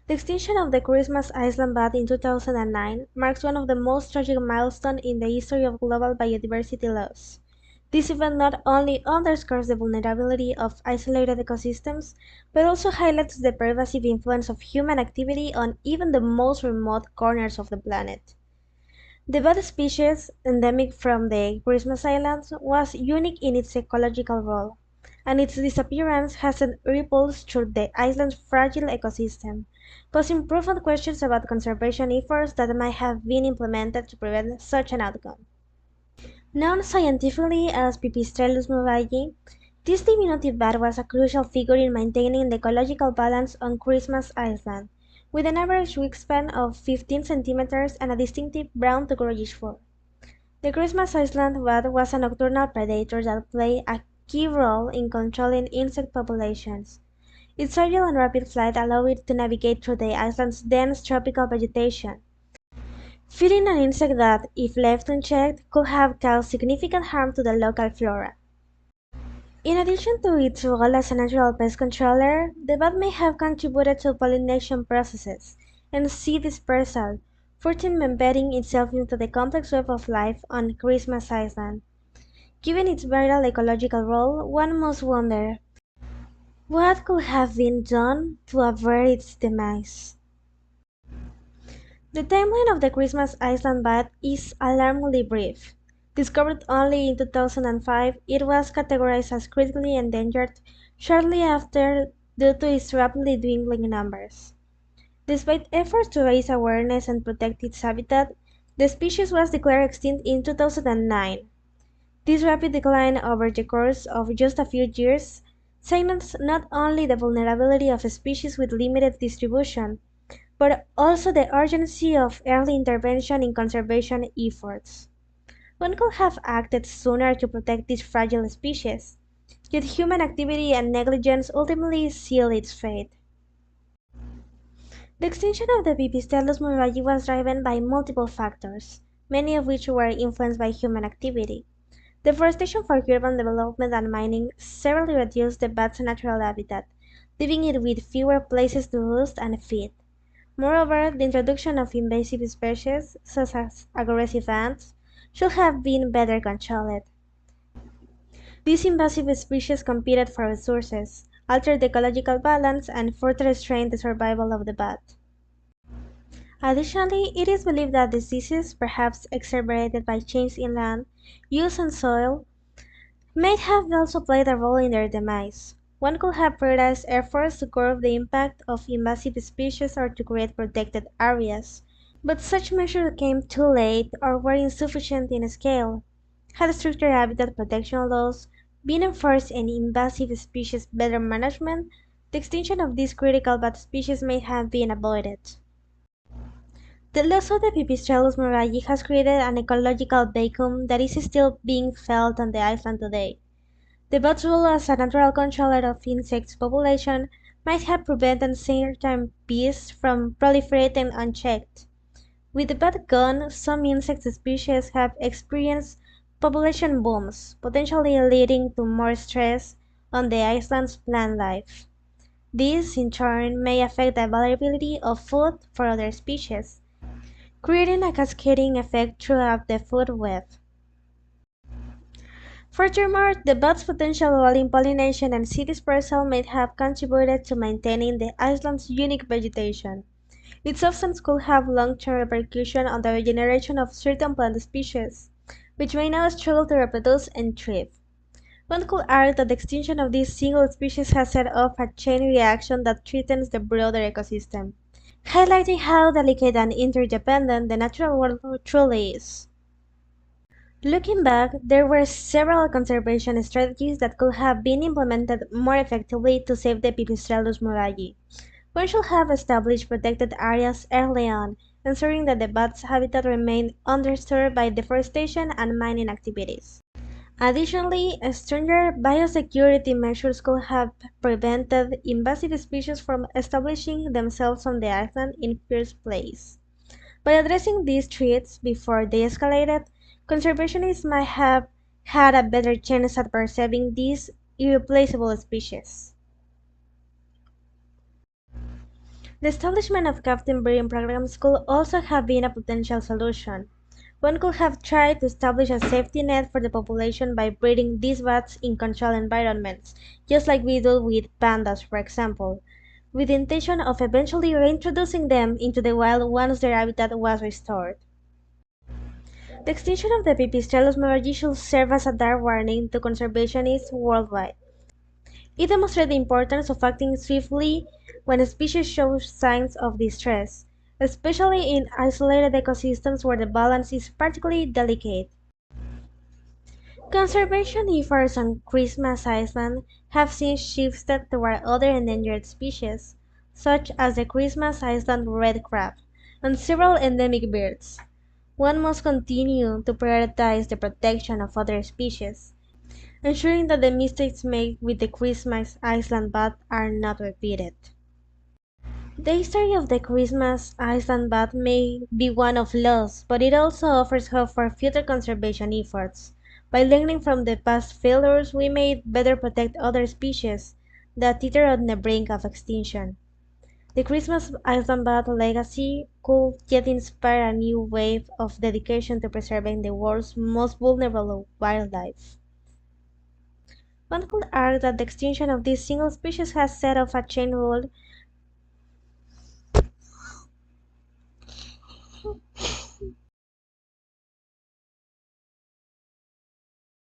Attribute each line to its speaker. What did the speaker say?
Speaker 1: The extinction of the Christmas Island bat in 2009 marks one of the most tragic milestones in the history of global biodiversity loss. This event not only underscores the vulnerability of isolated ecosystems, but also highlights the pervasive influence of human activity on even the most remote corners of the planet. The bat species, endemic from the Christmas Islands, was unique in its ecological role, and its disappearance has sent ripples through the island's fragile ecosystem, posing profound questions about conservation efforts that might have been implemented to prevent such an outcome. Known scientifically as Pipistrellus murray, this diminutive bat was a crucial figure in maintaining the ecological balance on Christmas Island, with an average wingspan of 15 centimeters and a distinctive brown to grayish fur. The Christmas Island bat was a nocturnal predator that played a key role in controlling insect populations. Its agile and rapid flight allowed it to navigate through the island's dense tropical vegetation, feeding an insect that, if left unchecked, could have caused significant harm to the local flora. In addition to its role as a natural pest controller, the bat may have contributed to pollination processes and seed dispersal, further embedding itself into the complex web of life on Christmas Island. Given its vital ecological role, one must wonder what could have been done to avert its demise. The timeline of the Christmas Island bat is alarmingly brief. Discovered only in 2005, it was categorized as critically endangered shortly after due to its rapidly dwindling numbers. Despite efforts to raise awareness and protect its habitat, the species was declared extinct in 2009. This rapid decline over the course of just a few years signals not only the vulnerability of a species with limited distribution, but also the urgency of early intervention in conservation efforts. One could have acted sooner to protect this fragile species, yet human activity and negligence ultimately seal its fate. The extinction of the Pipistrellus murray was driven by multiple factors, many of which were influenced by human activity. Deforestation for urban development and mining severely reduced the bat's natural habitat, leaving it with fewer places to roost and feed. Moreover, the introduction of invasive species, such as aggressive ants, should have been better controlled. These invasive species competed for resources, altered the ecological balance, and further strained the survival of the bat. Additionally, it is believed that diseases, perhaps exacerbated by change in land use and soil, may have also played a role in their demise. One could have prioritized efforts to curb the impact of invasive species or to create protected areas, but such measures came too late or were insufficient in scale. Had stricter habitat protection laws been enforced and invasive species better management, the extinction of these critical bat species may have been avoided. The loss of the Pipistrellus murray has created an ecological vacuum that is still being felt on the island today. The bat's role as a natural controller of insect population might have prevented certain beasts from proliferating unchecked. With the bat gone, some insect species have experienced population booms, potentially leading to more stress on the island's plant life. This, in turn, may affect the availability of food for other species, creating a cascading effect throughout the food web. Furthermore, the bat's potential role in pollination and seed dispersal may have contributed to maintaining the island's unique vegetation. Its absence could have long-term repercussions on the regeneration of certain plant species, which may now struggle to reproduce and thrive. One could argue that the extinction of this single species has set off a chain reaction that threatens the broader ecosystem, highlighting how delicate and interdependent the natural world truly is. Looking back, there were several conservation strategies that could have been implemented more effectively to save the Pipistrellus murray. One should have established protected areas early on, ensuring that the bat's habitat remained undisturbed by deforestation and mining activities. Additionally, stronger biosecurity measures could have prevented invasive species from establishing themselves on the island in first place. By addressing these threats before they escalated, conservationists might have had a better chance at preserving these irreplaceable species. The establishment of captive breeding programs could also have been a potential solution. One could have tried to establish a safety net for the population by breeding these bats in controlled environments, just like we do with pandas, for example, with the intention of eventually reintroducing them into the wild once their habitat was restored. The extinction of the Pipistrellus malargui should serve as a dark warning to conservationists worldwide. It demonstrates the importance of acting swiftly when a species shows signs of distress, especially in isolated ecosystems where the balance is particularly delicate. Conservation efforts on Christmas Island have since shifted toward other endangered species, such as the Christmas Island red crab and several endemic birds. One must continue to prioritize the protection of other species, ensuring that the mistakes made with the Christmas Island bat are not repeated. The history of the Christmas Island bat may be one of loss, but it also offers hope for future conservation efforts. By learning from the past failures, we may better protect other species that teeter on the brink of extinction. The Christmas Island bat legacy could yet inspire a new wave of dedication to preserving the world's most vulnerable wildlife. One could argue that the extinction of this single species has set off a chain rule